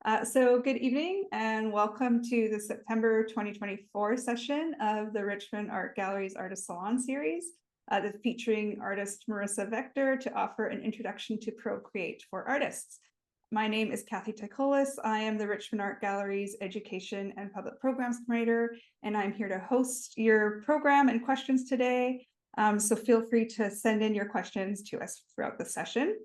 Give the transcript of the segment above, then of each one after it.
So good evening and welcome to the September 2024 session of the Richmond Art Gallery's Artist Salon series, featuring artist Merissa Victor to offer an introduction to Procreate for artists. My name is Tycholis. I am the Richmond Art Gallery's Education and Public Programs Coordinator, and I'm here to host your program and questions today. So feel free to send in your questions to us throughout the session.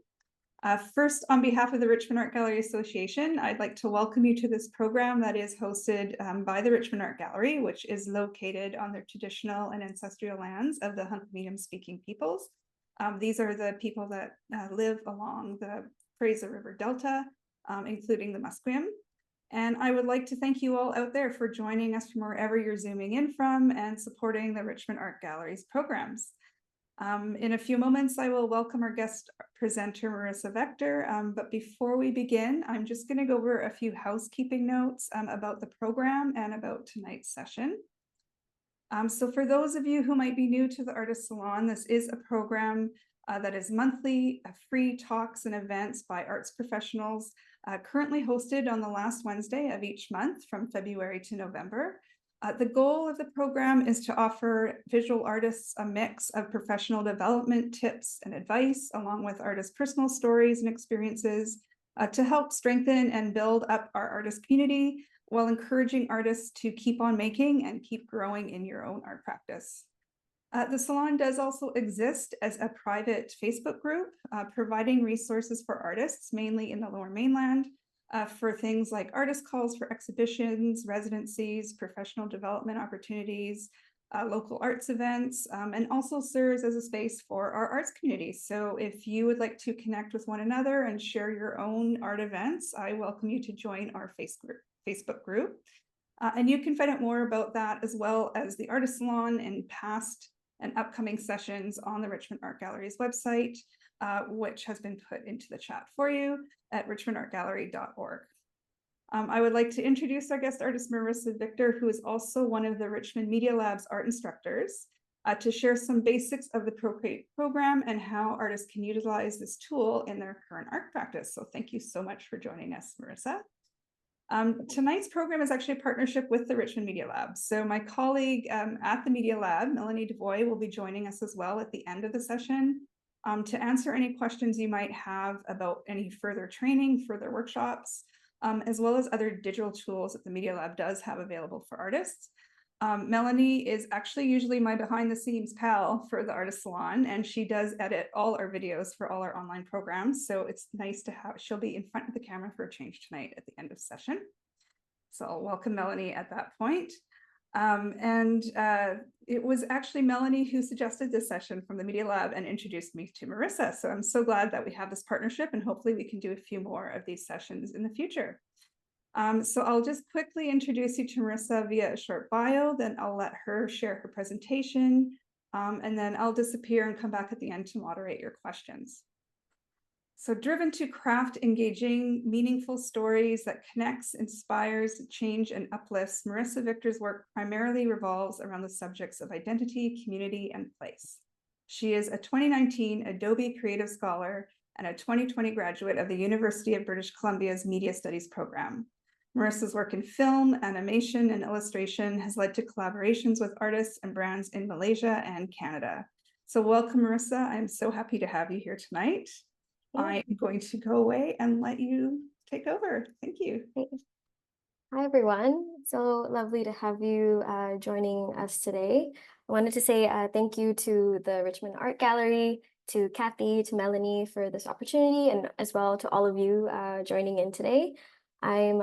First, on behalf of the Richmond Art Gallery Association, I'd like to welcome you to this program that is hosted by the Richmond Art Gallery, which is located on the traditional and ancestral lands of the Hunkaminam speaking peoples. These are the people that live along the Fraser River Delta, including the Musqueam. And I would like to thank you all out there for joining us from wherever you're zooming in from and supporting the Richmond Art Gallery's programs. In a few moments, I will welcome our guest presenter, Merissa Victor. But before we begin, I'm just going to go over a few housekeeping notes about the program and about tonight's session. So for those of you who might be new to the Artist Salon, this is a program that is monthly, free talks and events by arts professionals, currently hosted on the last Wednesday of each month from February to November. The goal of the program is to offer visual artists a mix of professional development tips and advice, along with artists' personal stories and experiences, to help strengthen and build up our artist community while encouraging artists to keep on making and keep growing in your own art practice. The Salon does also exist as a private Facebook group, providing resources for artists, mainly in the Lower Mainland, for things like artist calls for exhibitions, residencies, professional development opportunities, local arts events, and also serves as a space for our arts community. So if you would like to connect with one another and share your own art events, I welcome you to join our Facebook group. And you can find out more about that as well as the Artist Salon and past and upcoming sessions on the Richmond Art Gallery's website, which has been put into the chat for you at richmondartgallery.org. I would like to introduce our guest artist, Merissa Victor, who is also one of the Richmond Media Lab's art instructors, to share some basics of the Procreate program and how artists can utilize this tool in their current art practice. So thank you so much for joining us, Merissa. Tonight's program is actually a partnership with the Richmond Media Lab. So my colleague at the Media Lab, Melanie Devoy, will be joining us as well at the end of the session to answer any questions you might have about any further training, further workshops, as well as other digital tools that the Media Lab does have available for artists. Melanie is actually usually my behind the scenes pal for the Artist Salon, and she does edit all our videos for all our online programs. So it's nice to have, she'll be in front of the camera for a change tonight at the end of session. So I'll welcome Melanie at that point. It was actually Melanie who suggested this session from the Media Lab and introduced me to Merissa. So I'm so glad that we have this partnership, and hopefully we can do a few more of these sessions in the future. So I'll just quickly introduce you to Merissa via a short bio, then I'll let her share her presentation, and then I'll disappear and come back at the end to moderate your questions. So driven to craft engaging, meaningful stories that connects, inspires, change, and uplifts, Merissa Victor's work primarily revolves around the subjects of identity, community, and place. She is a 2019 Adobe Creative Scholar and a 2020 graduate of the University of British Columbia's Media Studies program. Merissa's work in film, animation, and illustration has led to collaborations with artists and brands in Malaysia and Canada. So welcome, Merissa. I'm so happy to have you here tonight. I'm going to go away and let you take over. Thank you. Hi, everyone. So lovely to have you joining us today. I wanted to say thank you to the Richmond Art Gallery, to Kathy, to Melanie for this opportunity, and as well to all of you joining in today. I'm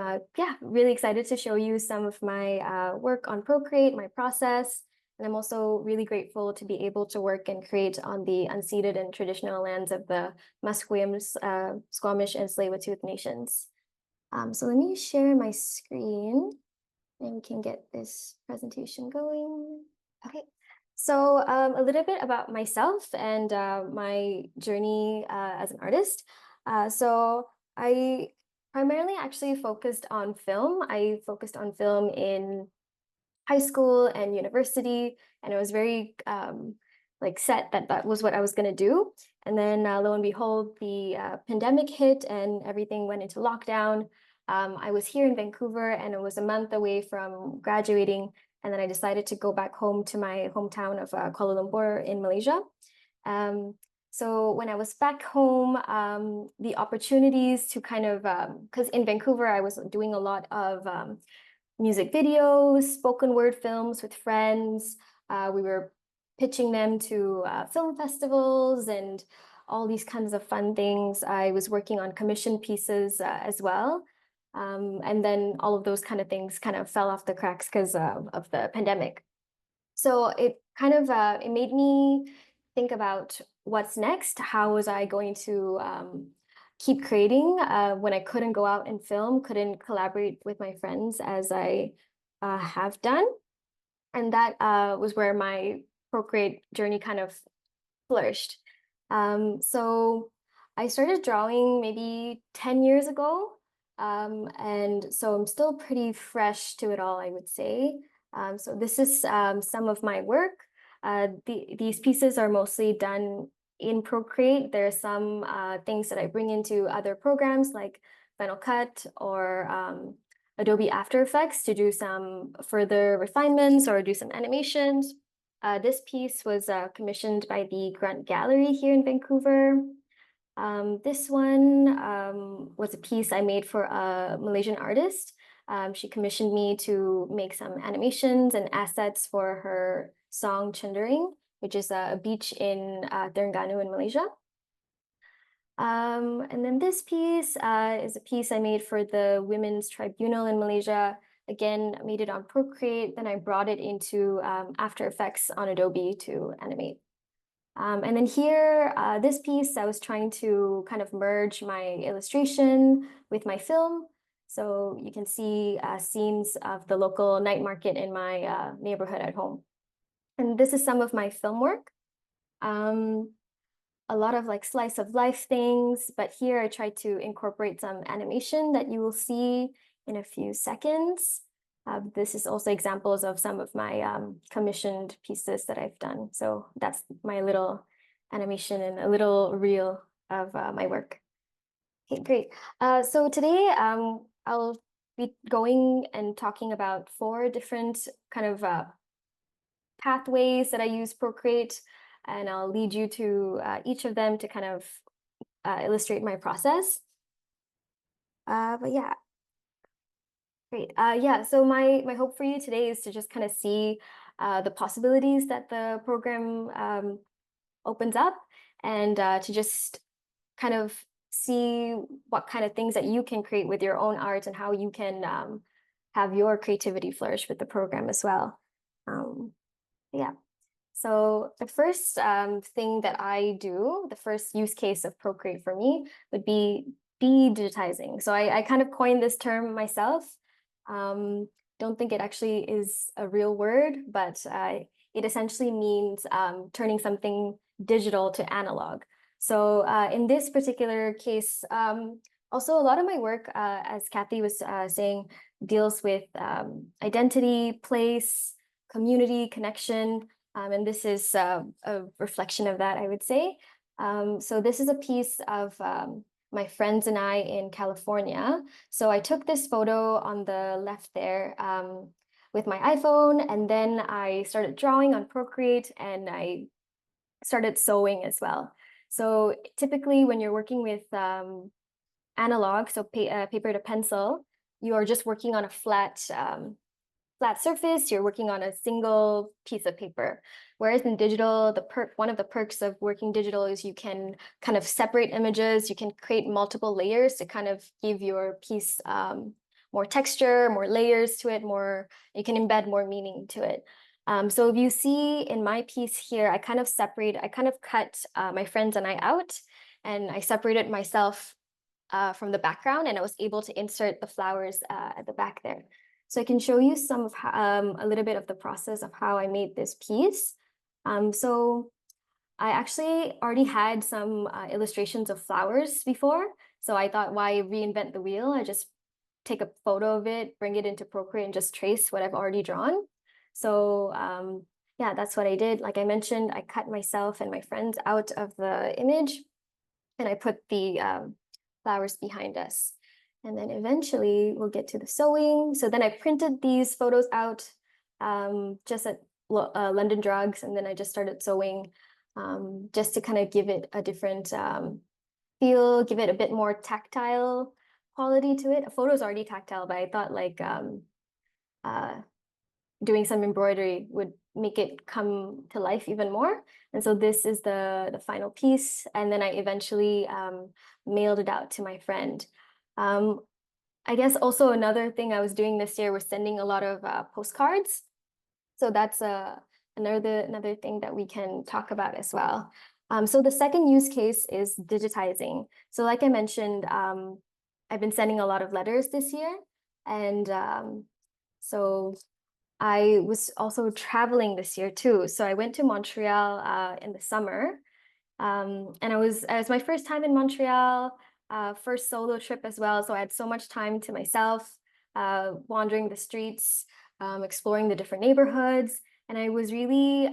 really excited to show you some of my work on Procreate, my process, and I'm also really grateful to be able to work and create on the unceded and traditional lands of the Musqueam, Squamish, and Tsleil-Waututh nations. So let me share my screen and we can get this presentation going. Okay, so a little bit about myself and my journey as an artist. So I primarily actually focused on film. I focused on film in high school and university, and it was very set that that was what I was going to do. And then lo and behold, the pandemic hit and everything went into lockdown. I was here in Vancouver and it was a month away from graduating. And then I decided to go back home to my hometown of Kuala Lumpur in Malaysia. So when I was back home, the opportunities to kind of, because in Vancouver, I was doing a lot of music videos, spoken word films with friends. We were pitching them to film festivals and all these kinds of fun things. I was working on commission pieces as well. And then all of those kind of things kind of fell off the cracks because of the pandemic. So it kind of it made me think about what's next. How was I going to keep creating when I couldn't go out and film, couldn't collaborate with my friends as I have done. And that was where my Procreate journey kind of flourished. So I started drawing maybe 10 years ago. And so I'm still pretty fresh to it all, I would say. So this is some of my work. These pieces are mostly done in Procreate. There are some things that I bring into other programs like Final Cut or Adobe After Effects to do some further refinements or do some animations. This piece was commissioned by the Grunt Gallery here in Vancouver. This one was a piece I made for a Malaysian artist. She commissioned me to make some animations and assets for her song Cenderung, which is a beach in Terengganu in Malaysia. And then this piece is a piece I made for the Women's Tribunal in Malaysia. Again, I made it on Procreate, then I brought it into After Effects on Adobe to animate. And then here, this piece, I was trying to kind of merge my illustration with my film. So you can see scenes of the local night market in my neighborhood at home. And this is some of my film work. A lot of like slice of life things, but here I tried to incorporate some animation that you will see in a few seconds. This is also examples of some of my commissioned pieces that I've done. So that's my little animation and a little reel of my work. Okay, great. So today I'll be going and talking about 4 different kind of pathways that I use Procreate, and I'll lead you to each of them to kind of illustrate my process. But yeah. Great. Yeah, so my hope for you today is to just kind of see the possibilities that the program opens up and to just kind of see what kind of things that you can create with your own art and how you can have your creativity flourish with the program as well. Yeah. So the first thing that I do, the first use case of Procreate for me would be de-digitizing. So I kind of coined this term myself. Don't think it actually is a real word, but it essentially means turning something digital to analog. So in this particular case, also a lot of my work, as Kathy was saying, deals with identity, place, community, connection. And this is a reflection of that, I would say. So this is a piece of my friends and I in California. So I took this photo on the left there with my iPhone, and then I started drawing on Procreate and I started sewing as well. So typically when you're working with analog, so paper to pencil, you are just working on a flat surface, you're working on a single piece of paper. Whereas in digital, one of the perks of working digital is you can kind of separate images, you can create multiple layers to kind of give your piece more texture, more layers to it, you can embed more meaning to it. So if you see in my piece here, I kind of cut my friends and I out, and I separated myself from the background, and I was able to insert the flowers at the back there. So I can show you some of a little bit of the process of how I made this piece. So I actually already had some illustrations of flowers before. So I thought, why reinvent the wheel? I just take a photo of it, bring it into Procreate, and just trace what I've already drawn. So yeah, that's what I did. Like I mentioned, I cut myself and my friends out of the image, and I put the flowers behind us. And then eventually we'll get to the sewing. So then I printed these photos out just at London Drugs, and then I just started sewing just to kind of give it a different feel, give it a bit more tactile quality to it. A photo's already tactile, but I thought like doing some embroidery would make it come to life even more. And so this is the final piece. And then I eventually mailed it out to my friend. I guess also another thing I was doing this year was sending a lot of postcards. So that's another thing that we can talk about as well. So the second use case is digitizing. So like I mentioned, I've been sending a lot of letters this year. And so I was also traveling this year too. So I went to Montreal in the summer. And it was my first time in Montreal, first solo trip as well. So I had so much time to myself, wandering the streets, exploring the different neighborhoods. And I was really,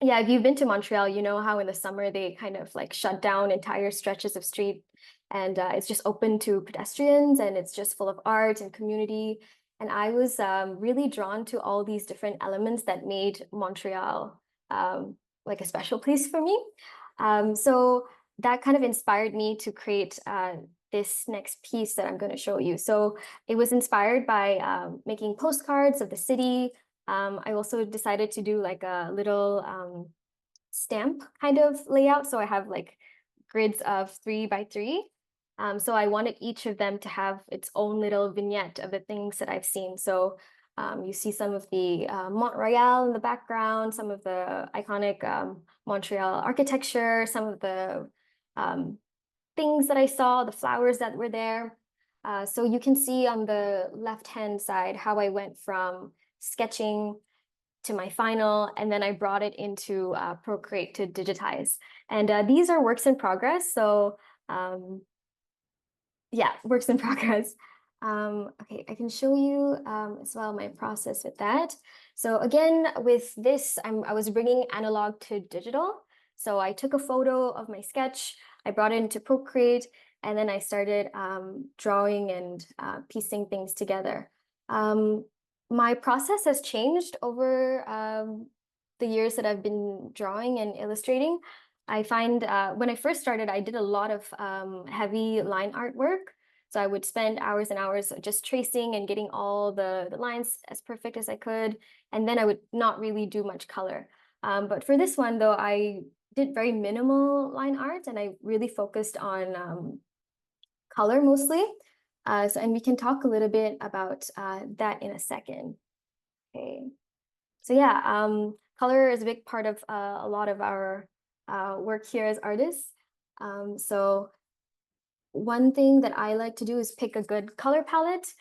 yeah, if you've been to Montreal, you know how in the summer they kind of like shut down entire stretches of street, and it's just open to pedestrians, and it's just full of art and community. And I was really drawn to all these different elements that made Montreal like a special place for me. So that kind of inspired me to create this next piece that I'm going to show you. So it was inspired by making postcards of the city. I also decided to do like a little stamp kind of layout. So I have like grids of 3 by 3. So I wanted each of them to have its own little vignette of the things that I've seen. So you see some of the Mont Royal in the background, some of the iconic Montreal architecture, some of the things that I saw, the flowers that were there. So you can see on the left-hand side how I went from sketching to my final, and then I brought it into Procreate to digitize. And these are works in progress. So yeah, works in progress. Okay, I can show you as well my process with that. So again, with this, I was bringing analog to digital. So I took a photo of my sketch, I brought it into Procreate, and then I started drawing and piecing things together. My process has changed over the years that I've been drawing and illustrating. I find when I first started, I did a lot of heavy line art work. So I would spend hours and hours just tracing and getting all the lines as perfect as I could. And then I would not really do much color. But for this one, though, I did very minimal line art, and I really focused on color mostly. And we can talk a little bit about that in a second. Okay. So yeah, color is a big part of a lot of our work here as artists. So one thing that I like to do is pick a good color palette.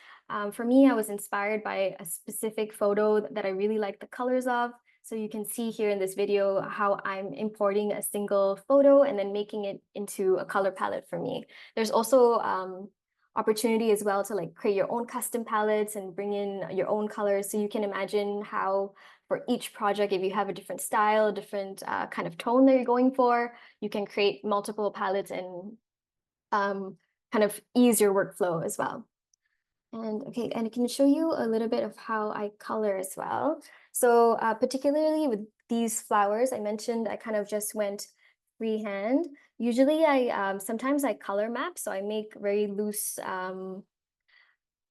For me, I was inspired by a specific photo that I really like the colors of. So you can see here in this video how I'm importing a single photo and then making it into a color palette for me. There's also opportunity as well to like create your own custom palettes and bring in your own colors. So you can imagine how for each project, if you have a different style, different kind of tone that you're going for, you can create multiple palettes and kind of ease your workflow as well. And okay, and I can show you a little bit of how I color as well. So particularly with these flowers, I mentioned I kind of just went freehand. Usually I sometimes I color map, so I make very loose kind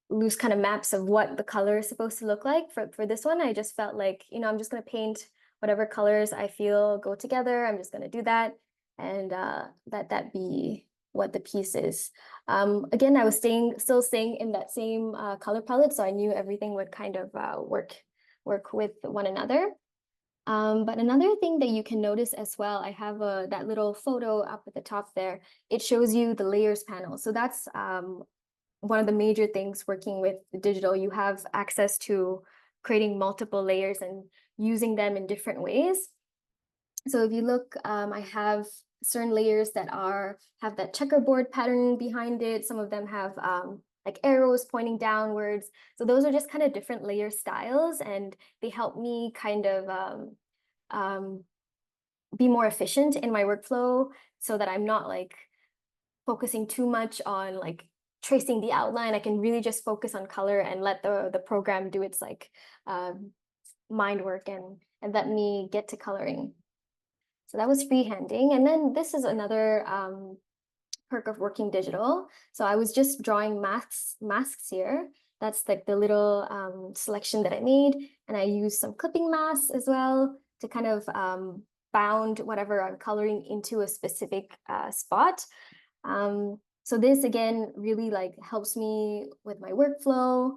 of maps of what the color is supposed to look like. For this one, I just felt like, you know, I'm just going to paint whatever colors I feel go together. I'm just going to do that, and that be what the piece is. Again, I was still staying in that same color palette, so I knew everything would kind of work with one another. But another thing that you can notice as well, I have that little photo up at the top there. It shows you the layers panel. So that's one of the major things working with digital. You have access to creating multiple layers and using them in different ways. So if you look, I have certain layers that have that checkerboard pattern behind it. Some of them have like arrows pointing downwards. So those are just kind of different layer styles, and they help me kind of be more efficient in my workflow so that I'm not like focusing too much on like tracing the outline. I can really just focus on color and let the program do its like mind work and let me get to coloring. So that was freehanding. And then this is another perk of working digital. So I was just drawing masks here. That's like the little selection that I made. And I used some clipping masks as well to kind of bound whatever I'm coloring into a specific spot. So this again really like helps me with my workflow,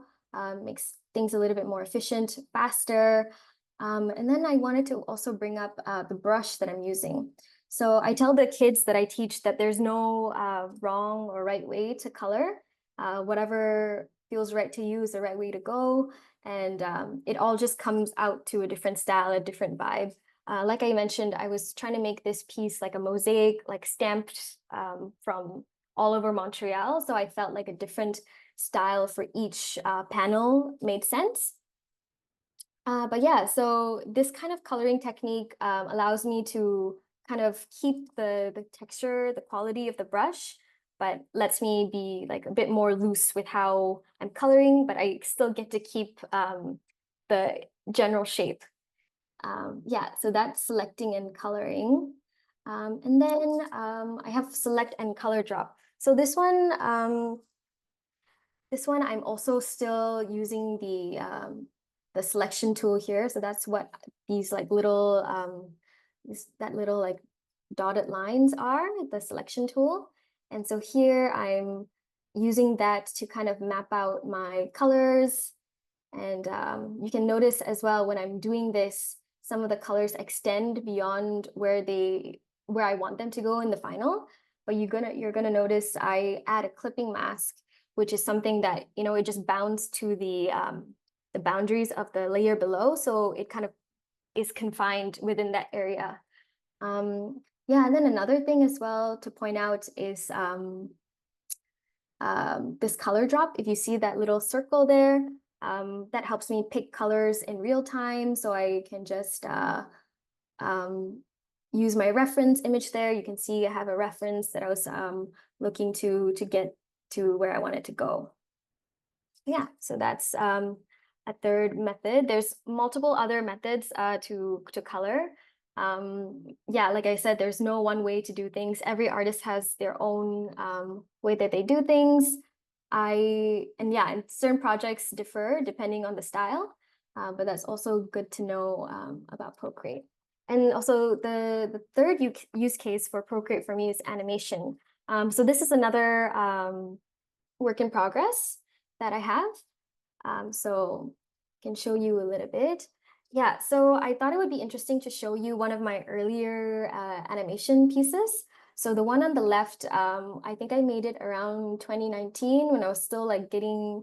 makes things a little bit more efficient, faster. And then I wanted to also bring up the brush that I'm using. So I tell the kids that I teach that there's no wrong or right way to color. Whatever feels right to you is the right way to go. And it all just comes out to a different style, a different vibe. Like I mentioned, I was trying to make this piece like a mosaic, like stamped from all over Montreal. So I felt like a different style for each panel made sense. But yeah, so this kind of coloring technique allows me to kind of keep the texture, the quality of the brush, but lets me be like a bit more loose with how I'm coloring, but I still get to keep the general shape. Yeah, so that's selecting and coloring. And then I have select and color drop. So this one I'm also still using the selection tool here. So that's what these like little that little like dotted lines are, the selection tool. And so here I'm using that to kind of map out my colors. And you can notice as well when I'm doing this, some of the colors extend beyond where I want them to go in the final. But you're gonna notice I add a clipping mask, which is something that, you know, it just bounds to the boundaries of the layer below. So it kind of is confined within that area. Yeah, and then another thing as well to point out is this color drop. If you see that little circle there, that helps me pick colors in real time. So I can just use my reference image there. You can see I have a reference that I was looking to get to where I wanted to go. Yeah, so that's a third method. There's multiple other methods to color. Yeah, like I said, there's no one way to do things. Every artist has their own way that they do things. And certain projects differ depending on the style, but that's also good to know about Procreate. And also the third use case for Procreate for me is animation. So this is another work in progress that I have. So I can show you a little bit. Yeah, so I thought it would be interesting to show you one of my earlier animation pieces. So the one on the left, I think I made it around 2019 when I was still like getting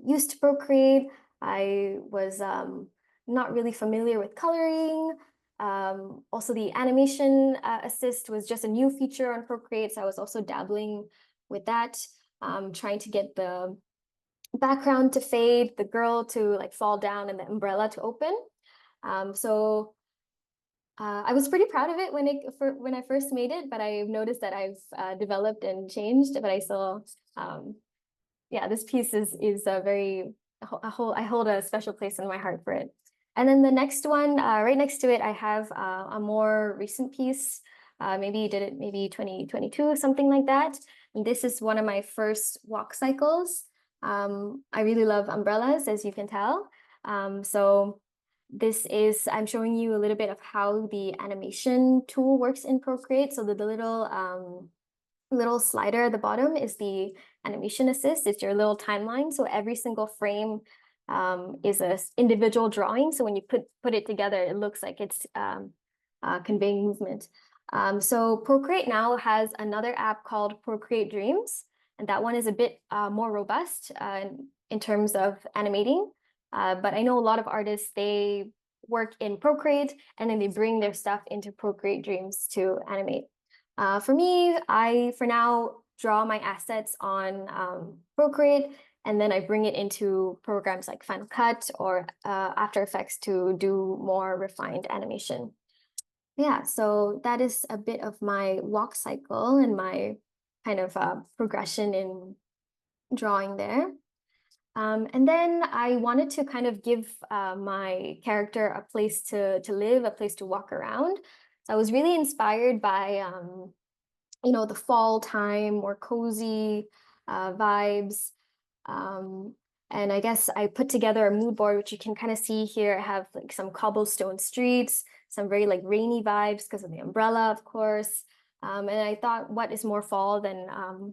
used to Procreate. I was not really familiar with coloring. Also, the animation assist was just a new feature on Procreate, so I was also dabbling with that, trying to get the background to fade, the girl to like fall down, and the umbrella to open. So I was pretty proud of it when I first made it, but I've noticed that I've developed and changed. But I still, yeah, this piece is a very I hold a special place in my heart for it. And then the next one, right next to it, I have a more recent piece. Maybe did it maybe 2022, something like that. And this is one of my first walk cycles. I really love umbrellas, as you can tell. So this is, I'm showing you a little bit of how the animation tool works in Procreate. So the little slider at the bottom is the animation assist. It's your little timeline. So every single frame is an individual drawing. So when you put it together, it looks like it's conveying movement. So Procreate now has another app called Procreate Dreams. And that one is a bit more robust in terms of animating. But I know a lot of artists, they work in Procreate and then they bring their stuff into Procreate Dreams to animate. For me, I, for now, draw my assets on Procreate, and then I bring it into programs like Final Cut or After Effects to do more refined animation. Yeah, so that is a bit of my walk cycle and my kind of progression in drawing there. And then I wanted to kind of give my character a place to live, a place to walk around. So I was really inspired by, the fall time, more cozy vibes. And I guess I put together a mood board, which you can kind of see here. I have like some cobblestone streets, some very like rainy vibes because of the umbrella, of course. And I thought, what is more fall than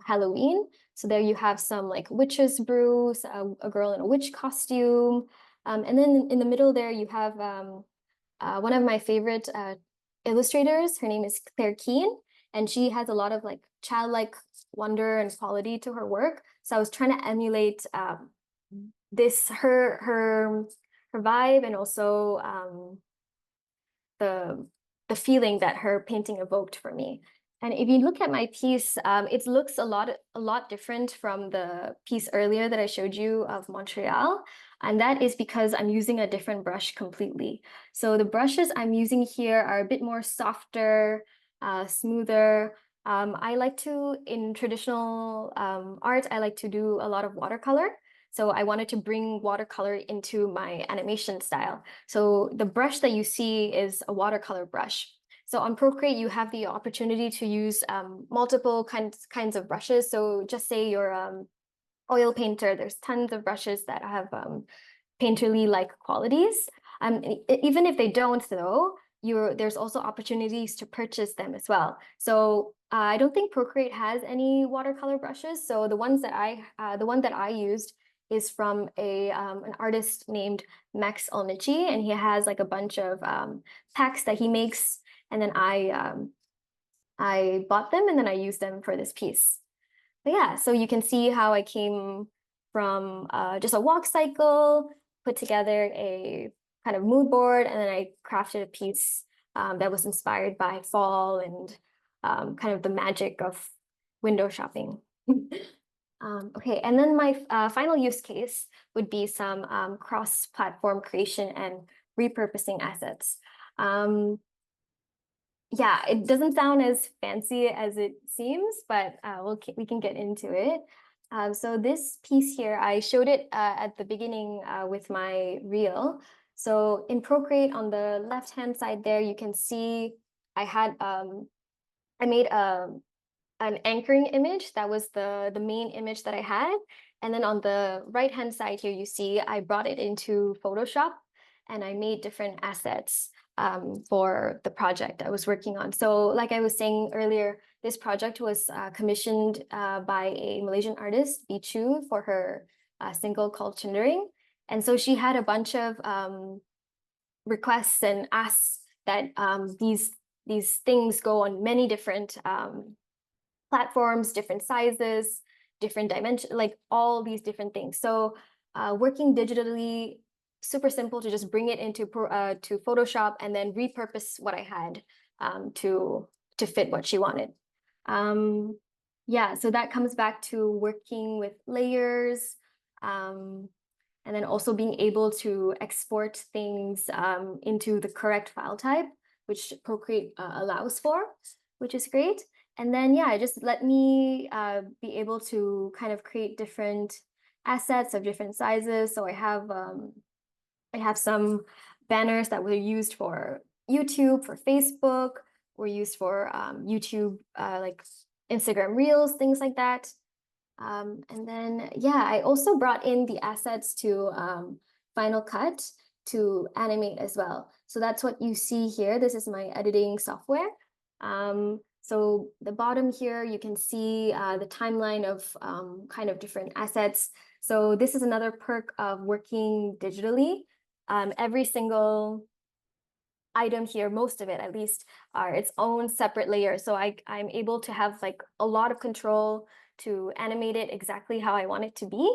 Halloween? So there you have some like witch's brews, a girl in a witch costume. And then in the middle there, you have one of my favorite illustrators. Her name is Claire Keane, and she has a lot of like childlike wonder and quality to her work. So I was trying to emulate her vibe, and also the feeling that her painting evoked for me. And if you look at my piece, it looks a lot different from the piece earlier that I showed you of Montreal. And that is because I'm using a different brush completely. So the brushes I'm using here are a bit more softer, smoother. I like to, in traditional art, I like to do a lot of watercolor. So I wanted to bring watercolor into my animation style. So the brush that you see is a watercolor brush. So on Procreate, you have the opportunity to use multiple kinds of brushes. So just say you're oil painter, there's tons of brushes that have painterly-like qualities. Even if they don't, though, there's also opportunities to purchase them as well. So I don't think Procreate has any watercolor brushes. So the one that I used is from an artist named Max Olnichi, and he has like a bunch of packs that he makes, and then I bought them and then I used them for this piece. But yeah, so you can see how I came from just a walk cycle, put together a kind of mood board, and then I crafted a piece that was inspired by fall and kind of the magic of window shopping. Okay, and then my final use case would be some cross-platform creation and repurposing assets. Yeah, it doesn't sound as fancy as it seems, but we can get into it. So this piece here, I showed it at the beginning with my reel. So in Procreate, on the left-hand side there, you can see I made an anchoring image. That was the main image that I had. And then on the right-hand side here, you see I brought it into Photoshop and I made different assets for the project I was working on. So like I was saying earlier, this project was commissioned by a Malaysian artist, Bichu, for her single called Chindering. And so she had a bunch of requests and asks that these things go on many different platforms, different sizes, different dimensions, like all these different things. So working digitally, super simple to just bring it into to Photoshop and then repurpose what I had to fit what she wanted. Yeah, so that comes back to working with layers, and then also being able to export things into the correct file type, which Procreate allows for, which is great. And then, yeah, just let me be able to kind of create different assets of different sizes. So I have some banners that were used for YouTube, for Facebook, were used for YouTube, like Instagram Reels, things like that. And then, yeah, I also brought in the assets to Final Cut to animate as well. So that's what you see here. This is my editing software. So the bottom here, you can see the timeline of kind of different assets. So this is another perk of working digitally. Every single item here, most of it at least, are its own separate layer. So I'm able to have like a lot of control to animate it exactly how I want it to be.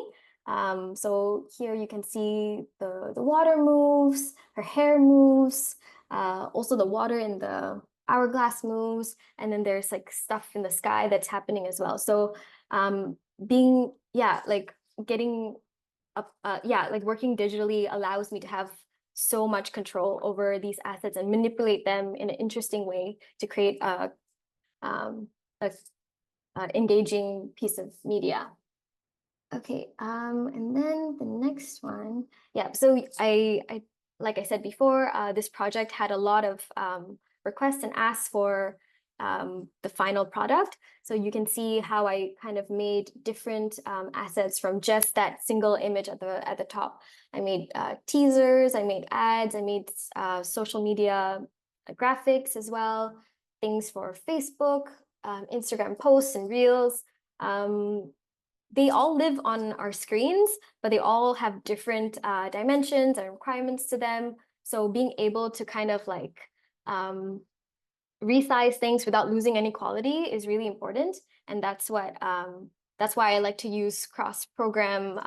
So here you can see the water moves, her hair moves, also the water in the hourglass moves, and then there's like stuff in the sky that's happening as well. So working digitally allows me to have so much control over these assets and manipulate them in an interesting way to create a engaging piece of media. Okay, and then the next one, yeah, so I like I said before, this project had a lot of requests and asks for the final product. So you can see how I kind of made different assets from just that single image at the top. I made teasers, I made ads, I made social media graphics as well, things for Facebook, Instagram posts and reels. They all live on our screens, but they all have different dimensions and requirements to them. So being able to kind of like resize things without losing any quality is really important. And that's why I like to use cross-program.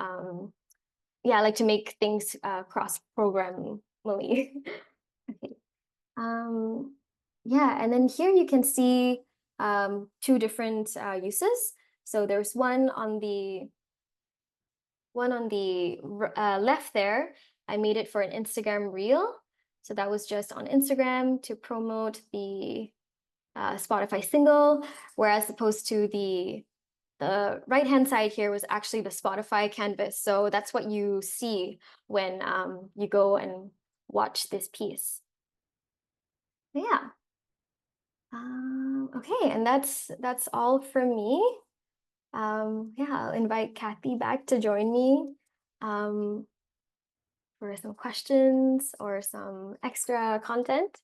Yeah, I like to make things cross-programmally. Okay. Yeah, and then here you can see two different uses. So there's one on the left there. I made it for an Instagram reel. So that was just on Instagram to promote the Spotify single, whereas opposed to the right-hand side here was actually the Spotify canvas. So that's what you see when you go and watch this piece. Yeah. Okay, and that's all from me. Yeah, I'll invite Kathy back to join me for some questions or some extra content.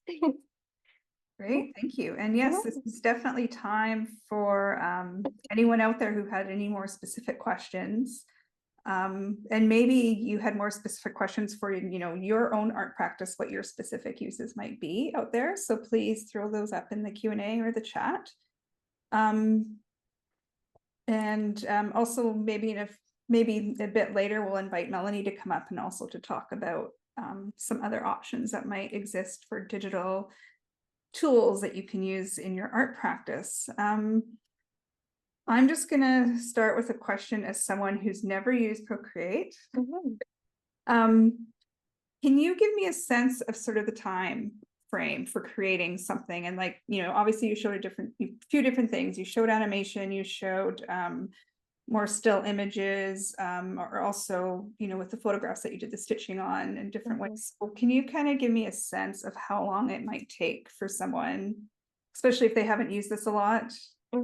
Great, thank you. And yes, this is definitely time for anyone out there who had any more specific questions. And maybe you had more specific questions for your own art practice, what your specific uses might be out there. So please throw those up in the Q&A or the chat. Also maybe a bit later, we'll invite Melanie to come up and also to talk about some other options that might exist for digital tools that you can use in your art practice. I'm just gonna start with a question as someone who's never used Procreate. Can you give me a sense of sort of the time frame for creating something? And obviously you showed a few different things. You showed animation, you showed more still images, or also, with the photographs that you did the stitching on in different ways. So can you kind of give me a sense of how long it might take for someone, especially if they haven't used this a lot? How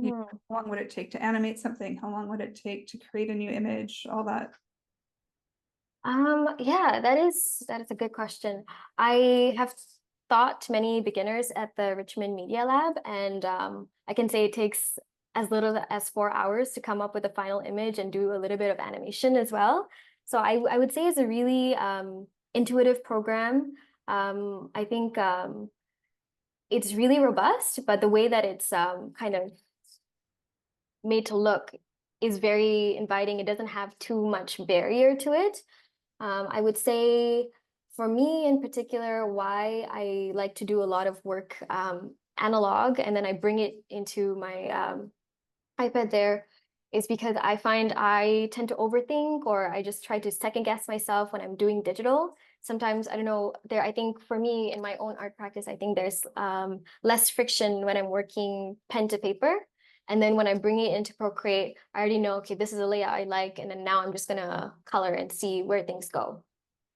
long would it take to animate something? How long would it take to create a new image? All that. Yeah, that is a good question. I have taught many beginners at the Richmond Media Lab, and I can say it takes as little as 4 hours to come up with a final image and do a little bit of animation as well. So I would say it's a really intuitive program. I think it's really robust, but the way that it's kind of made to look is very inviting. It doesn't have too much barrier to it. I would say for me in particular, why I like to do a lot of work analog and then I bring it into my iPad there is because I find I tend to overthink or I just try to second guess myself when I'm doing digital. Sometimes, I don't know, I think for me in my own art practice, I think there's less friction when I'm working pen to paper. And then when I bring it into Procreate, I already know, okay, this is a layout I like. And then now I'm just gonna color and see where things go.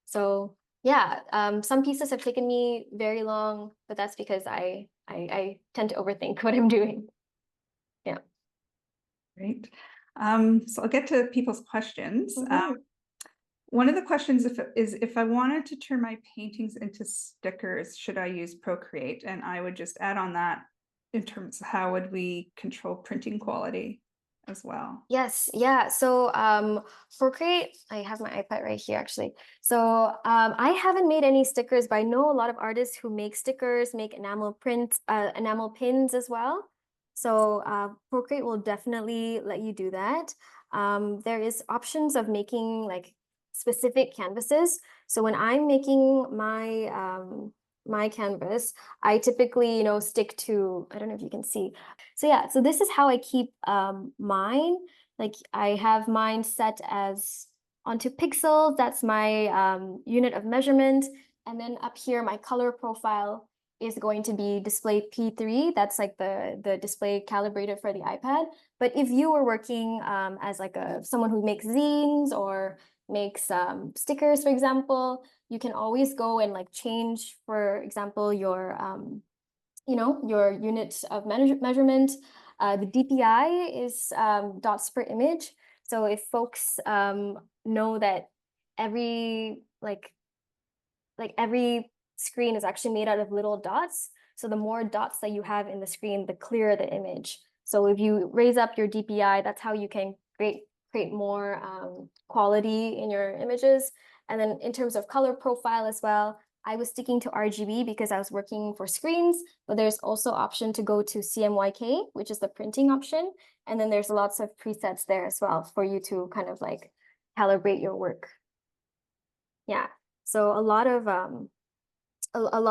So yeah, some pieces have taken me very long, but that's because I tend to overthink what I'm doing. Yeah. Great. So I'll get to people's questions. One of the questions is if I wanted to turn my paintings into stickers, should I use Procreate? And I would just add on that in terms of how would we control printing quality as well? Yes, yeah. So Procreate, I have my iPad right here actually. So I haven't made any stickers, but I know a lot of artists who make stickers, make enamel prints, enamel pins as well. So Procreate will definitely let you do that. There is options of making like specific canvases. So when I'm making my canvas, I typically, stick to, I don't know if you can see. So yeah, so this is how I keep mine. Like I have mine set as onto pixels. That's my unit of measurement. And then up here, my color profile is going to be display P3. That's like the display calibrated for the iPad. But if you were working as like someone who makes zines or makes stickers, for example, you can always go and like change, for example, your your unit of measurement. The DPI is dots per image. So if folks know that every every screen is actually made out of little dots, so the more dots that you have in the screen, the clearer the image. So if you raise up your DPI, that's how you can create more quality in your images. And then in terms of color profile as well, I was sticking to RGB because I was working for screens, but there's also option to go to CMYK, which is the printing option. And then there's lots of presets there as well for you to kind of like calibrate your work. Yeah, so a lot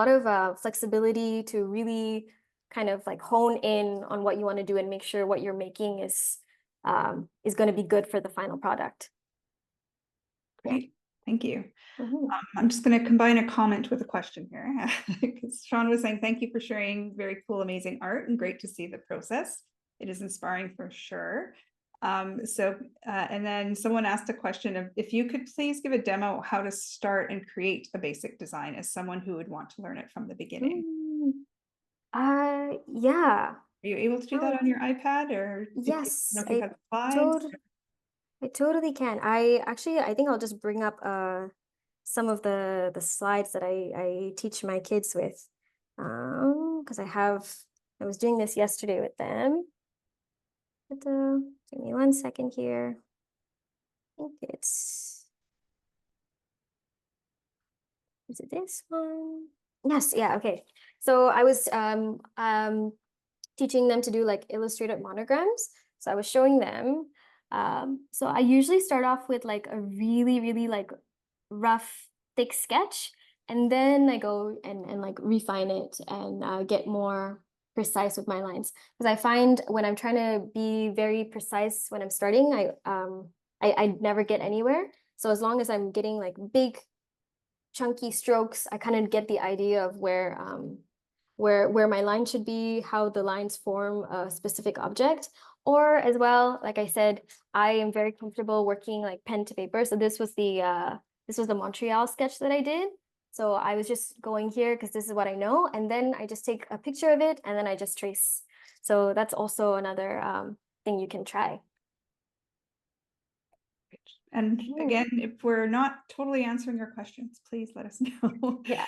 of flexibility to really kind of like hone in on what you want to do and make sure what you're making is going to be good for the final product. Great, thank you. Mhm. I'm just going to combine a comment with a question here because Sean was saying, thank you for sharing very cool, amazing art and great to see the process. It is inspiring for sure. And then someone asked a question of if you could please give a demo how to start and create a basic design as someone who would want to learn it from the beginning. Yeah. Are you able to do that on your iPad or Yes, if you have slides? I totally can. I think I'll just bring up some of the slides that I teach my kids with. Because I was doing this yesterday with them. But, give me 1 second here. I think is it this one? Yes, yeah, okay. So I was teaching them to do like illustrated monograms. So I was showing them. So I usually start off with like a really, really like rough, thick sketch. And then I go and like refine it and get more precise with my lines. Because I find when I'm trying to be very precise when I'm starting, I never get anywhere. So as long as I'm getting like big, chunky strokes, I kind of get the idea of where my line should be, how the lines form a specific object. Or as well, like I said, I am very comfortable working like pen to paper. So this was the Montreal sketch that I did. So I was just going here because this is what I know. And then I just take a picture of it and then I just trace. So that's also another thing you can try. And again, if we're not totally answering your questions, please let us know. Yeah.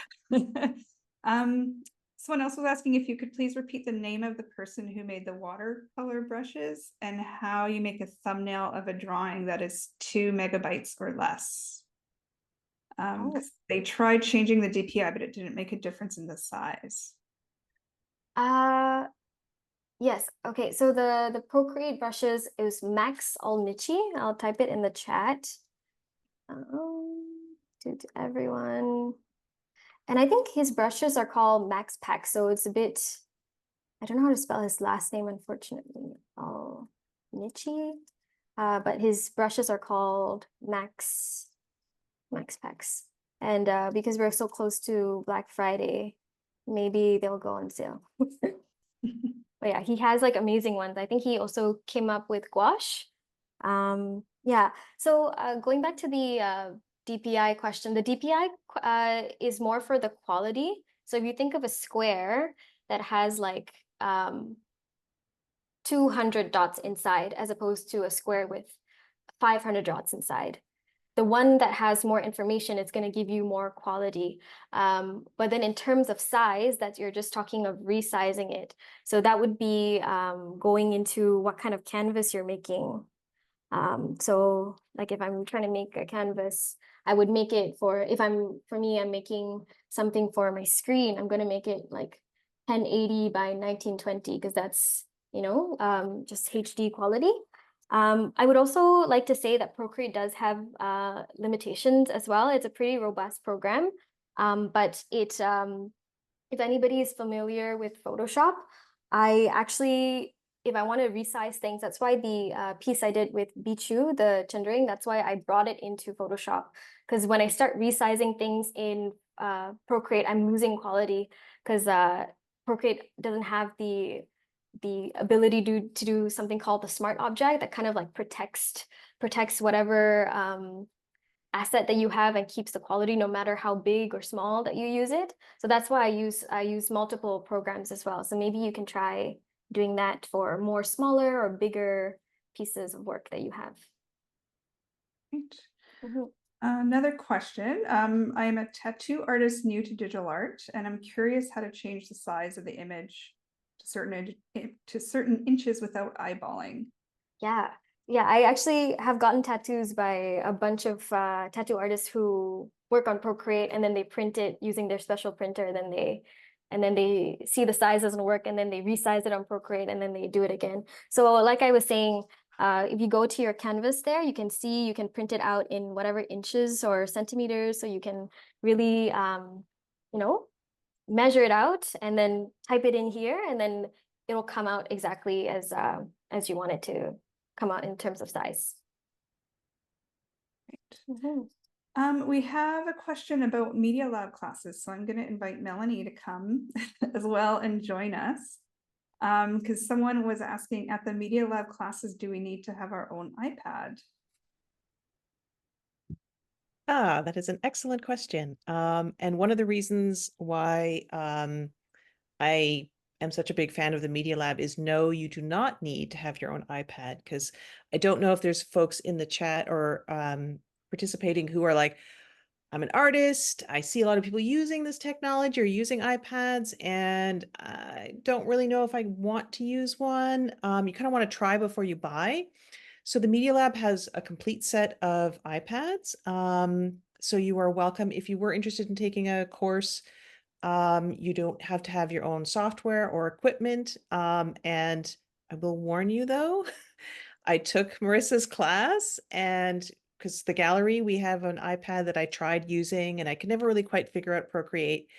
Someone else was asking if you could please repeat the name of the person who made the watercolor brushes and how you make a thumbnail of a drawing that is 2 megabytes or less. They tried changing the DPI, but it didn't make a difference in the size. Yes. Okay. So the Procreate brushes is Max Olnichi. I'll type it in the chat. To everyone. And I think his brushes are called Max Pack. So it's a bit, I don't know how to spell his last name, unfortunately. Oh, Nichi. But his brushes are called Max Packs. And because we're so close to Black Friday, maybe they'll go on sale. But yeah, he has like amazing ones. I think he also came up with gouache. Yeah, so going back to the DPI question, the DPI is more for the quality. So if you think of a square that has like 200 dots inside as opposed to a square with 500 dots inside, the one that has more information is going to give you more quality. But then in terms of size, that you're just talking of resizing it. So that would be going into what kind of canvas you're making. So like if I'm trying to make a canvas, I would make it for me, I'm making something for my screen. I'm going to make it like 1080 by 1920 because that's, just HD quality. I would also like to say that Procreate does have limitations as well. It's a pretty robust program, but it if anybody is familiar with Photoshop, if I want to resize things, that's why the piece I did with Bichu, the Chandring, that's why I brought it into Photoshop. Because when I start resizing things in Procreate, I'm losing quality because Procreate doesn't have the ability to do something called the smart object that kind of like protects whatever asset that you have and keeps the quality no matter how big or small that you use it. So that's why I use multiple programs as well. So maybe you can try doing that for more smaller or bigger pieces of work that you have. Right. Mhm. Another question. I am a tattoo artist new to digital art, and I'm curious how to change the size of the image to certain inches without eyeballing. Yeah. Yeah, I actually have gotten tattoos by a bunch of tattoo artists who work on Procreate, and then they print it using their special printer, and then they see the size doesn't work, and then they resize it on Procreate, and then they do it again. So like I was saying, if you go to your canvas there, you can see you can print it out in whatever inches or centimeters, so you can really you know, measure it out and then type it in here, and then it'll come out exactly as you want it to come out in terms of size. Mhm. We have a question about Media Lab classes, so I'm going to invite Melanie to come as well and join us. Because someone was asking at the Media Lab classes, do we need to have our own iPad? Ah, that is an excellent question. And one of the reasons why I am such a big fan of the Media Lab is no, you do not need to have your own iPad, because I don't know if there's folks in the chat or participating who are like, I'm an artist, I see a lot of people using this technology or using iPads, and I don't really know if I want to use one. You kind of want to try before you buy. So the Media Lab has a complete set of iPads. So you are welcome. If you were interested in taking a course, you don't have to have your own software or equipment. And I will warn you though, I took Marissa's class, and because the gallery, we have an iPad that I tried using and I could never really quite figure out Procreate.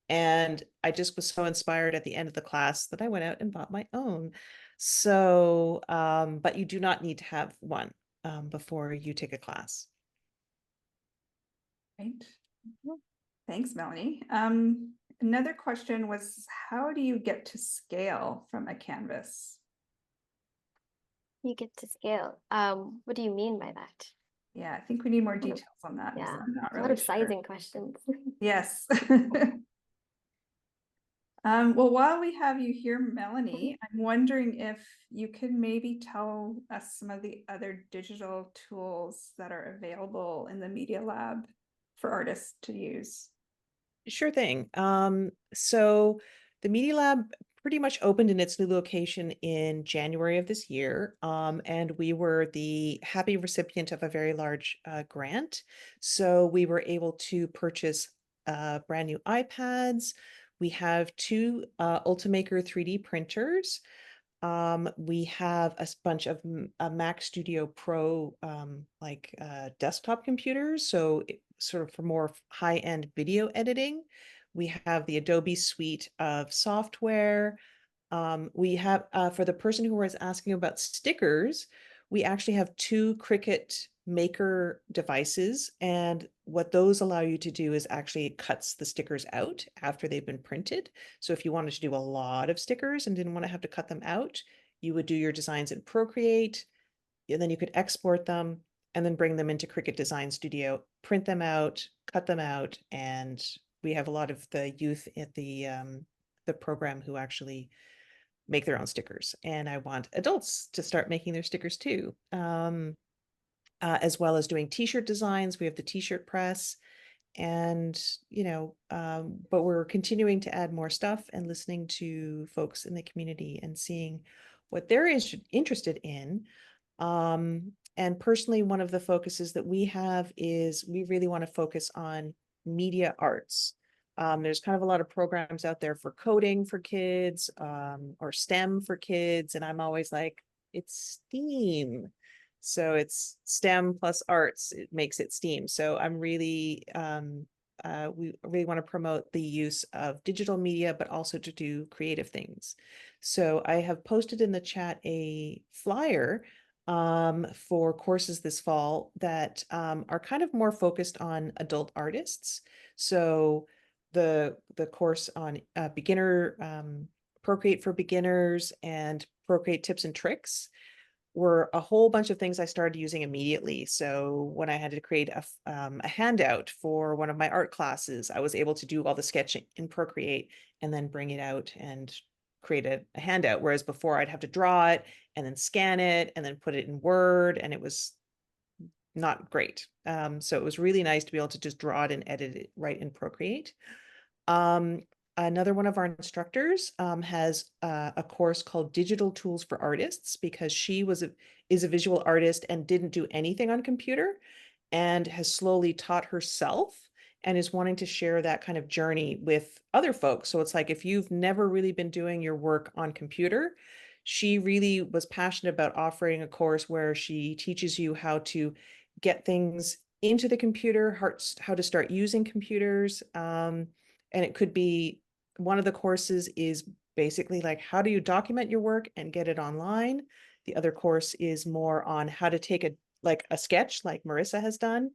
And I just was so inspired at the end of the class that I went out and bought my own. So, but you do not need to have one before you take a class. Right. Thanks, Melanie. Another question was, how do you get to scale from a canvas? You get to scale. What do you mean by that? Yeah, I think we need more details on that. Yeah, I'm not a lot really of sure. sizing questions. Yes. Well, while we have you here, Melanie, I'm wondering if you could maybe tell us some of the other digital tools that are available in the Media Lab for artists to use. Sure thing. So the Media Lab pretty much opened in its new location in January of this year. And we were the happy recipient of a very large grant. So we were able to purchase brand new iPads. We have two Ultimaker 3D printers. We have a bunch of Mac Studio Pro desktop computers, so sort of for more high-end video editing. We have the Adobe suite of software. We have, for the person who was asking about stickers, we actually have two Cricut Maker devices, and what those allow you to do is actually it cuts the stickers out after they've been printed. So if you wanted to do a lot of stickers and didn't want to have to cut them out, you would do your designs in Procreate, and then you could export them and then bring them into Cricut Design Studio, print them out, cut them out, and we have a lot of the youth at the program who actually make their own stickers, and I want adults to start making their stickers too. As well as doing t-shirt designs. We have the t-shirt press, and but we're continuing to add more stuff and listening to folks in the community and seeing what they're interested in. And personally, one of the focuses that we have is we really want to focus on media arts. There's kind of a lot of programs out there for coding for kids, or STEM for kids, and I'm always like, it's STEAM. So it's STEM plus arts, it makes it STEAM. So I'm really, we really want to promote the use of digital media, but also to do creative things. So I have posted in the chat a flyer for courses this fall that are kind of more focused on adult artists. So the course on beginner Procreate for beginners and Procreate tips and tricks were a whole bunch of things I started using immediately. So when I had to create a handout for one of my art classes, I was able to do all the sketching in Procreate and then bring it out and create a handout. Whereas before I'd have to draw it and then scan it and then put it in Word, and it was not great. So it was really nice to be able to just draw it and edit it right in Procreate. Another one of our instructors has a course called Digital Tools for Artists, because she is a visual artist and didn't do anything on computer and has slowly taught herself and is wanting to share that kind of journey with other folks. So it's like, if you've never really been doing your work on computer, she really was passionate about offering a course where she teaches you how to get things into the computer, how to start using computers. And it could be, one of the courses is basically like, how do you document your work and get it online? The other course is more on how to take a sketch like Merissa has done,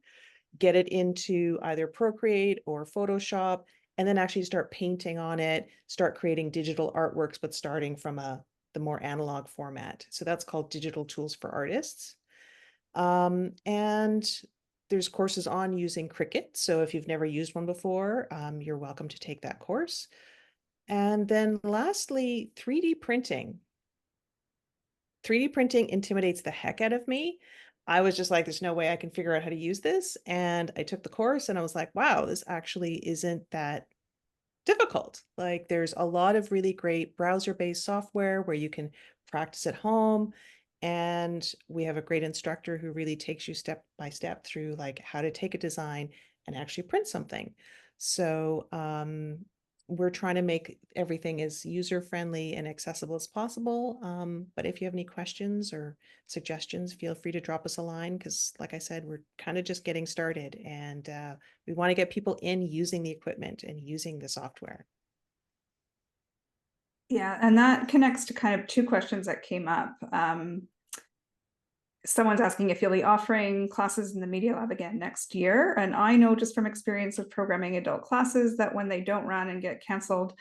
get it into either Procreate or Photoshop, and then actually start painting on it, start creating digital artworks, but starting from the more analog format. So that's called Digital Tools for Artists. And there's courses on using Cricut. So if you've never used one before, you're welcome to take that course. And then lastly, 3D printing. 3D printing intimidates the heck out of me. I was just like, there's no way I can figure out how to use this. And I took the course and I was like, wow, this actually isn't that difficult. Like, there's a lot of really great browser-based software where you can practice at home. And we have a great instructor who really takes you step by step through like how to take a design and actually print something. So we're trying to make everything as user-friendly and accessible as possible. But if you have any questions or suggestions, feel free to drop us a line, because like I said, we're kind of just getting started, and we want to get people in using the equipment and using the software. Yeah, and that connects to kind of two questions that came up. Someone's asking if you'll be offering classes in the Media Lab again next year. And I know just from experience of programming adult classes that when they don't run and get canceled,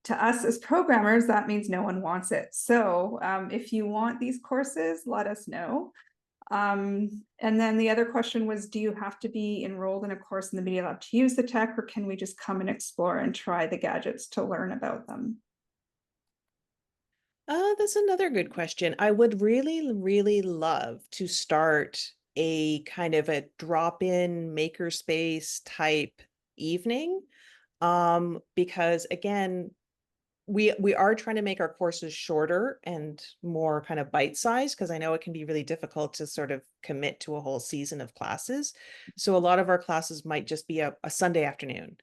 to us as programmers, that means no one wants it. So if you want these courses, let us know. And then the other question was, do you have to be enrolled in a course in the Media Lab to use the tech, or can we just come and explore and try the gadgets to learn about them? That's another good question. I would really, really love to start a kind of a drop-in makerspace type evening. Because again, we are trying to make our courses shorter and more kind of bite-sized, because I know it can be really difficult to sort of commit to a whole season of classes. So a lot of our classes might just be a Sunday afternoon.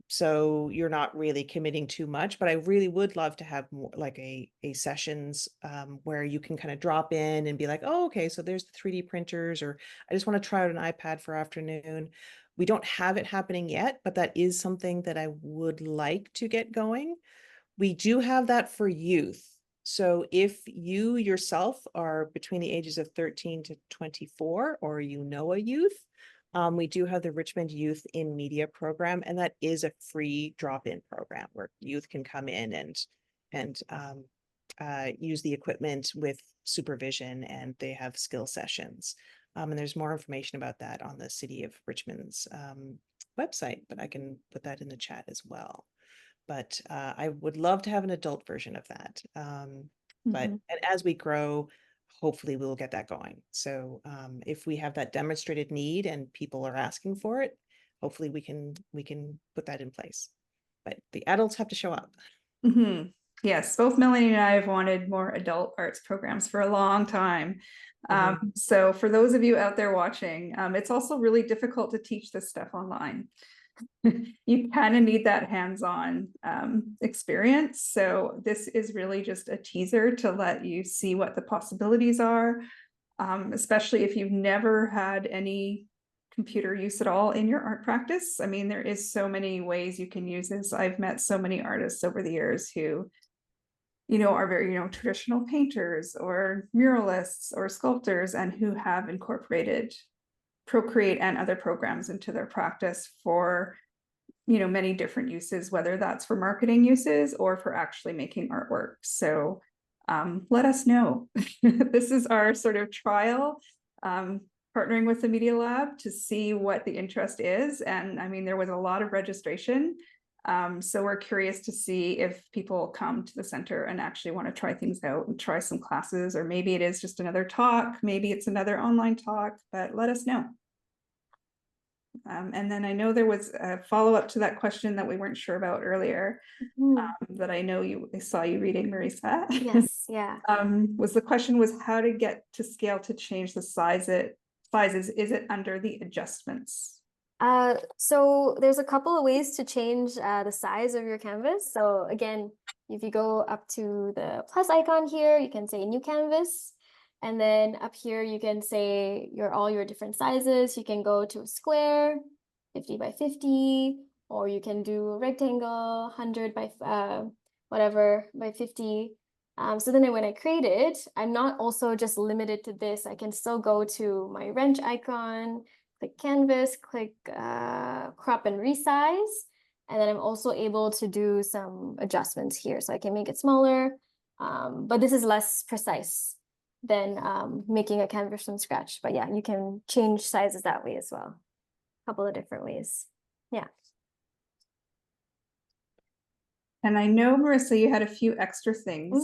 So you're not really committing too much, but I really would love to have more like a sessions where you can kind of drop in and be like, oh, okay, so there's the 3D printers, or I just want to try out an iPad for afternoon. We don't have it happening yet, but that is something that I would like to get going. We do have that for youth. So if you yourself are between the ages of 13 to 24, or you know a youth, we do have the Richmond Youth in Media program, and that is a free drop-in program where youth can come in and use the equipment with supervision, and they have skill sessions. And there's more information about that on the City of Richmond's website, but I can put that in the chat as well. But I would love to have an adult version of that. But and as we grow, hopefully we'll get that going. So if we have that demonstrated need and people are asking for it, hopefully we can put that in place. But the adults have to show up. Yes, both Melanie and I have wanted more adult arts programs for a long time. So for those of you out there watching, it's also really difficult to teach this stuff online. You kind of need that hands-on experience. So this is really just a teaser to let you see what the possibilities are, especially if you've never had any computer use at all in your art practice. I mean, there is so many ways you can use this. I've met so many artists over the years who, are very, traditional painters or muralists or sculptors, and who have incorporated Procreate and other programs into their practice for, many different uses, whether that's for marketing uses or for actually making artwork. So let us know. This is our sort of trial, partnering with the Media Lab to see what the interest is. And I mean, there was a lot of registration. So we're curious to see if people come to the center and actually want to try things out and try some classes, or maybe it is just another talk, maybe it's another online talk, but let us know. And then I know there was a follow-up to that question that we weren't sure about earlier, that I know I saw you reading, Merissa. Yes, yeah. The question was how to get to scale to change the sizes. Is it under the adjustments? So there's a couple of ways to change the size of your canvas. So again, if you go up to the plus icon here, you can say new canvas. And then up here, you can say all your different sizes. You can go to a square, 50 by 50, or you can do a rectangle, 100 by whatever by 50. So then when I create it, I'm not also just limited to this. I can still go to my wrench icon, click canvas, click crop and resize. And then I'm also able to do some adjustments here. So I can make it smaller, but this is less precise than making a canvas from scratch. But yeah, you can change sizes that way as well. A couple of different ways. Yeah. And I know, Merissa, you had a few extra things.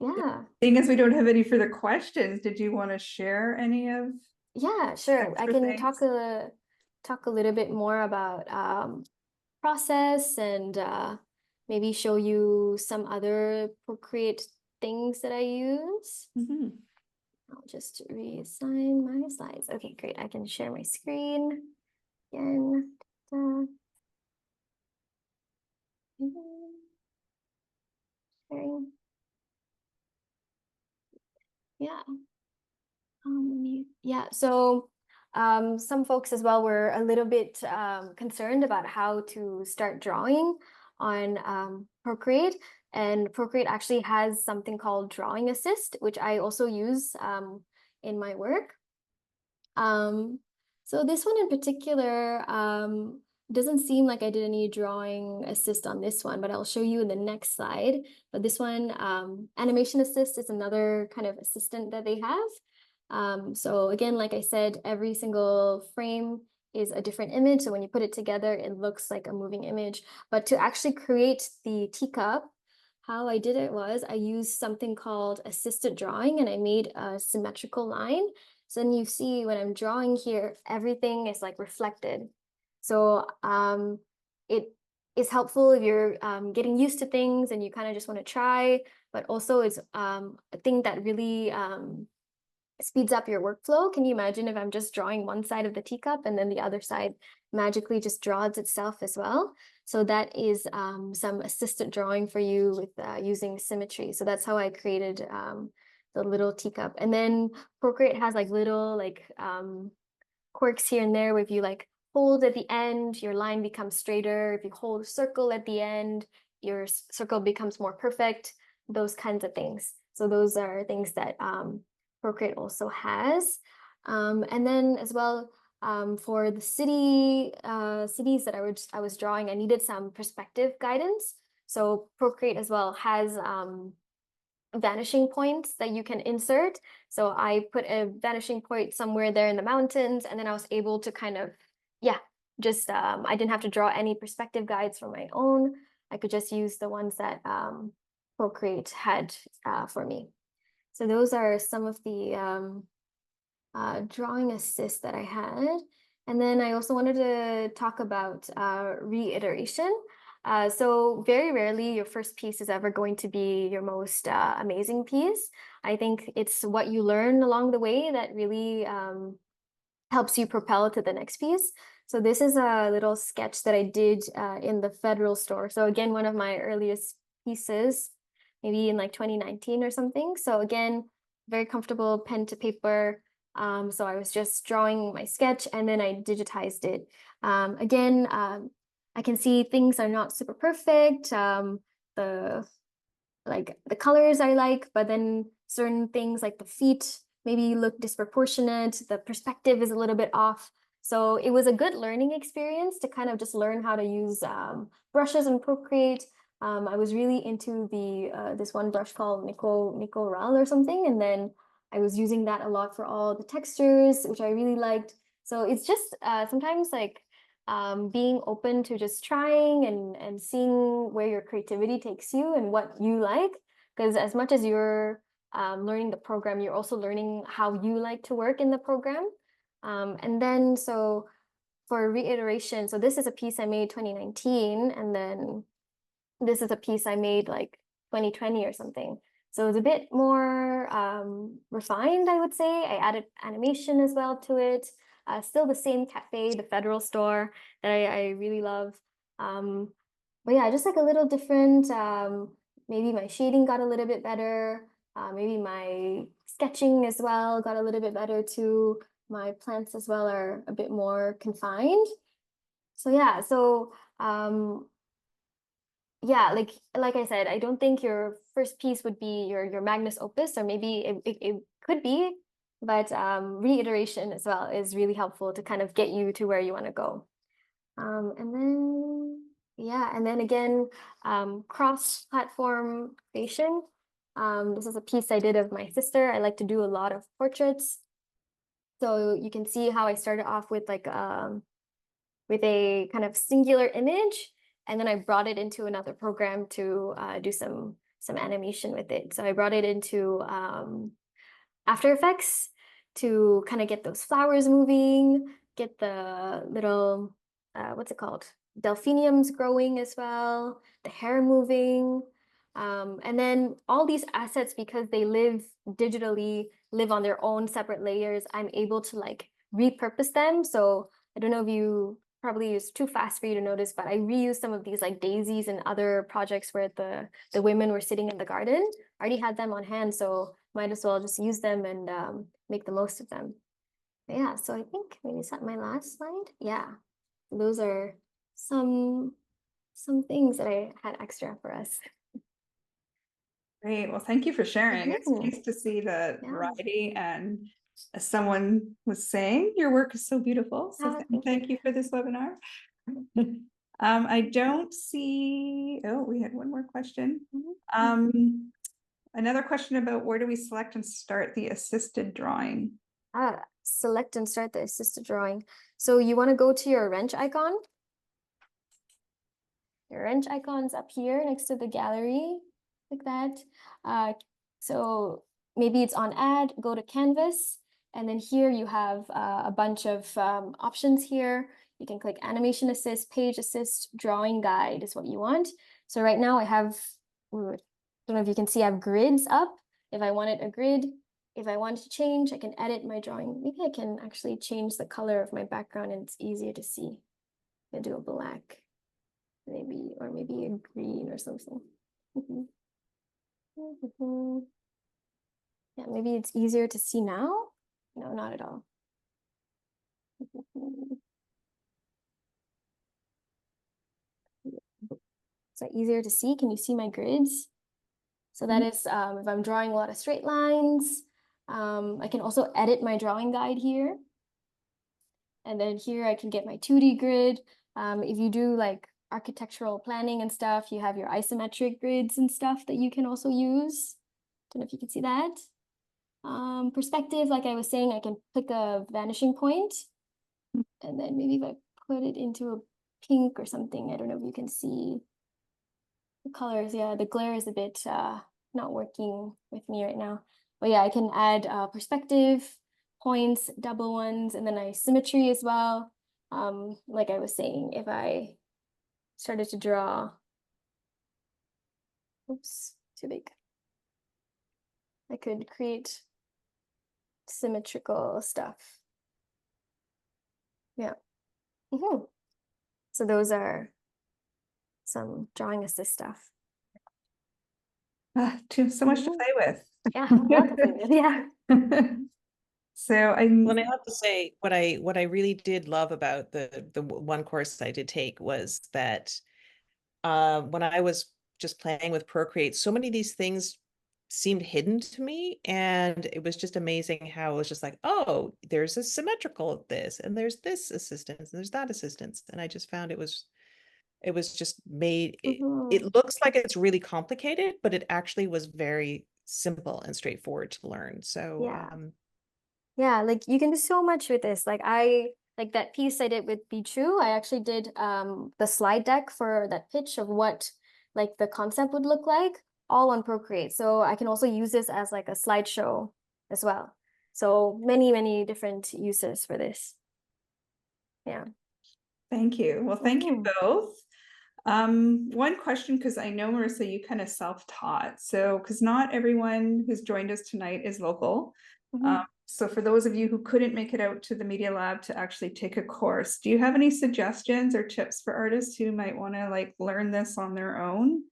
Yeah. Seeing as we don't have any further questions, did you want to share any of? Yeah, sure. I can things? talk a little bit more about process and maybe show you some other Procreate things that I use. I'll just reassign my slides. Okay, great. I can share my screen again. Sharing. Yeah. Yeah, so some folks as well were a little bit concerned about how to start drawing on Procreate. And Procreate actually has something called Drawing Assist, which I also use in my work. So this one in particular doesn't seem like I did any drawing assist on this one, but I'll show you in the next slide. But this one, Animation Assist is another kind of assistant that they have. So again, like I said, every single frame is a different image. So when you put it together, it looks like a moving image. But to actually create the teacup, how I did it was I used something called assisted drawing, and I made a symmetrical line. So then you see when I'm drawing here, everything is like reflected. So it is helpful if you're getting used to things and you kind of just want to try, but also it's a thing that really speeds up your workflow. Can you imagine if I'm just drawing one side of the teacup and then the other side magically just draws itself as well? So that is some assistant drawing for you with using symmetry. So that's how I created the little teacup. And then Procreate has like little quirks here and there where if you like hold at the end, your line becomes straighter. If you hold a circle at the end, your circle becomes more perfect, those kinds of things. So those are things that Procreate also has. And then as well, for the cities that I was drawing, I needed some perspective guidance. So Procreate as well has vanishing points that you can insert. So I put a vanishing point somewhere there in the mountains, and then I was able to kind of, just I didn't have to draw any perspective guides for my own. I could just use the ones that Procreate had for me. So those are some of the drawing assist that I had. And then I also wanted to talk about reiteration. So very rarely your first piece is ever going to be your most amazing piece. I think it's what you learn along the way that really helps you propel to the next piece. So this is a little sketch that I did in the Federal store. So again, one of my earliest pieces, maybe in like 2019 or something. So again, very comfortable pen to paper. So I was just drawing my sketch and then I digitized it. I can see things are not super perfect. The like the colors I like, but then certain things like the feet maybe look disproportionate, the perspective is a little bit off. So it was a good learning experience to kind of just learn how to use brushes and Procreate. I was really into the this one brush called Nico Ral or something, and then I was using that a lot for all the textures, which I really liked. So it's just sometimes like being open to just trying and seeing where your creativity takes you and what you like. Because as much as you're learning the program, you're also learning how you like to work in the program. And then so for reiteration, so this is a piece I made 2019, and then this is a piece I made like 2020 or something. So it's a bit more refined, I would say. I added animation as well to it. Still the same cafe, the Federal store that I really love. But yeah, just like a little different. Maybe my shading got a little bit better. Maybe my sketching as well got a little bit better too. My plants as well are a bit more confined. So yeah, so yeah, like I said, I don't think your first piece would be your magnus opus, or maybe it could be, but reiteration as well is really helpful to kind of get you to where you want to go. And then yeah, and then again, cross-platform creation. This is a piece I did of my sister. I like to do a lot of portraits. So you can see how I started off with like with a kind of singular image, and then I brought it into another program to do some animation with it. So I brought it into After Effects to kind of get those flowers moving, get the little, what's it called? Delphiniums growing as well, the hair moving. And then all these assets, because they live digitally, live on their own separate layers, I'm able to like repurpose them. So I don't know if you probably is too fast for you to notice, but I reused some of these like daisies and other projects where the women were sitting in the garden. I already had them on hand, so might as well just use them and make the most of them. But yeah, so I think maybe is that my last slide? Yeah, those are some things that I had extra for us. Great. Well, thank you for sharing. It's Mhm. nice to see the Yeah. variety, and as someone was saying, your work is so beautiful. So thank you for this webinar. I don't see, oh, we had one more question. Another question about where do we select and start the assisted drawing? Select and start the assisted drawing. So you want to go to your wrench icon. Your wrench icon's up here next to the gallery, like that. So maybe it's on add, go to canvas, and then here you have a bunch of options here. You can click animation assist, page assist, drawing guide is what you want. So right now I have, I don't know if you can see, I have grids up. If I wanted a grid, if I wanted to change, I can edit my drawing. Maybe I can actually change the color of my background and it's easier to see. I'll do a black. Maybe, or maybe a green or something. Yeah, maybe it's easier to see now. No, not at all. Is that easier to see? Can you see my grids? So that is if I'm drawing a lot of straight lines. I can also edit my drawing guide here. And then here I can get my 2D grid. If you do like architectural planning and stuff, you have your isometric grids and stuff that you can also use. Don't know if you can see that. Perspective, like I was saying, I can pick a vanishing point, and then maybe if I put it into a pink or something, I don't know if you can see the colors. Yeah, the glare is a bit not working with me right now. But yeah, I can add perspective, points, double ones, and then symmetry as well. Like I was saying, if I started to draw, oops, too big. I could create symmetrical stuff. Yeah. So those are some drawing assist stuff. So much to play with. Yeah, a lot to play with. Yeah. So Well, I have to say what I really did love about the one course I did take was that when I was just playing with Procreate, so many of these things seemed hidden to me, and it was just amazing how it was just like, oh, there's a symmetrical of this, and there's this assistance, and there's that assistance, and I just found it was just made Mhm. it looks like it's really complicated, but it actually was very simple and straightforward to learn. So Yeah. Yeah, like you can do so much with this. Like I like that piece I did with Be True. I actually did the slide deck for that pitch of what like the concept would look like, all on Procreate. So I can also use this as like a slideshow as well. So many, many different uses for this. Yeah. Thank you. Well, thank you Mhm. both. One question, because I know, Merissa, you kind of self-taught. So, because not everyone who's joined us tonight is local. Mhm. So for those of you who couldn't make it out to the Media Lab to actually take a course, do you have any suggestions or tips for artists who might want to like learn this on their own,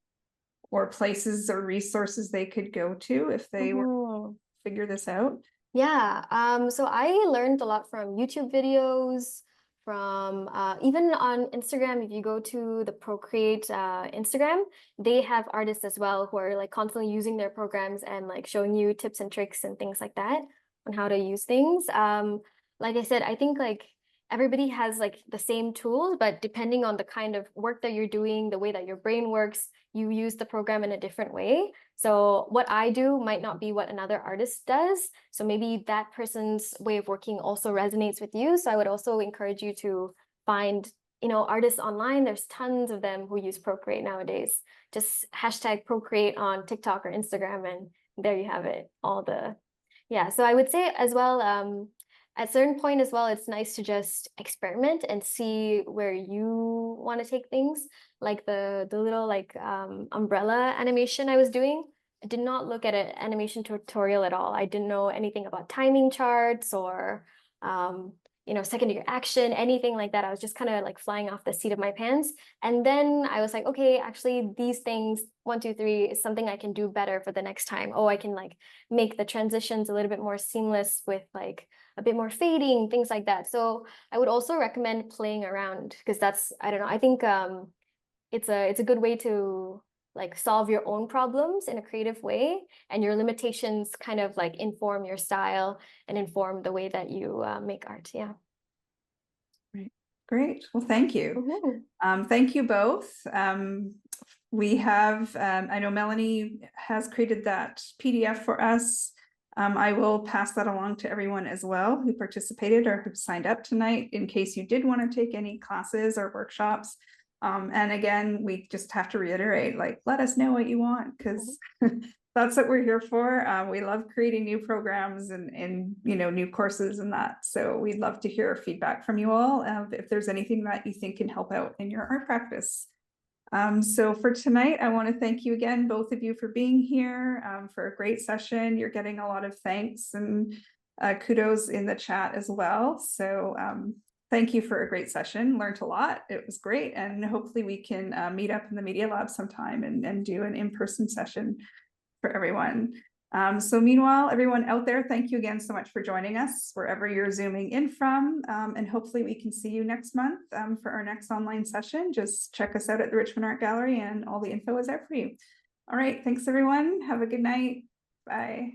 or places or resources they could go to if they were to Mhm. figure this out? Yeah, so I learned a lot from YouTube videos, from even on Instagram. If you go to the Procreate Instagram, they have artists as well who are like constantly using their programs and like showing you tips and tricks and things like that on how to use things. Like I said, I think like everybody has like the same tools, but depending on the kind of work that you're doing, the way that your brain works, you use the program in a different way. So what I do might not be what another artist does. So maybe that person's way of working also resonates with you. So I would also encourage you to find, artists online. There's tons of them who use Procreate nowadays. Just hashtag Procreate on TikTok or Instagram, and there you have it. Yeah. So I would say as well, at a certain point as well, it's nice to just experiment and see where you want to take things. Like the little like umbrella animation I was doing. I did not look at an animation tutorial at all. I didn't know anything about timing charts or secondary action, anything like that. I was just kind of like flying off the seat of my pants. And then I was like, okay, actually these things, 1, 2, 3, is something I can do better for the next time. Oh, I can like make the transitions a little bit more seamless with like a bit more fading, things like that. So I would also recommend playing around because that's, I don't know, I think it's a good way to like solve your own problems in a creative way, and your limitations kind of like inform your style and inform the way that you make art. Yeah. Right. Great. Well, thank you. Mhm. Thank you both. We have, I know Melanie has created that PDF for us. I will pass that along to everyone as well who participated or who signed up tonight in case you did want to take any classes or workshops. And again, we just have to reiterate, like, let us know what you want, because that's what we're here for. We love creating new programs and new courses and that. So we'd love to hear feedback from you all if there's anything that you think can help out in your art practice. So for tonight, I want to thank you again, both of you, for being here, for a great session. You're getting a lot of thanks and kudos in the chat as well. So thank you for a great session. Learned a lot. It was great. And hopefully we can meet up in the Media Lab sometime and do an in-person session for everyone. So meanwhile, everyone out there, thank you again so much for joining us wherever you're zooming in from. And hopefully we can see you next month for our next online session. Just check us out at the Richmond Art Gallery and all the info is there for you. All right, thanks everyone. Have a good night. Bye.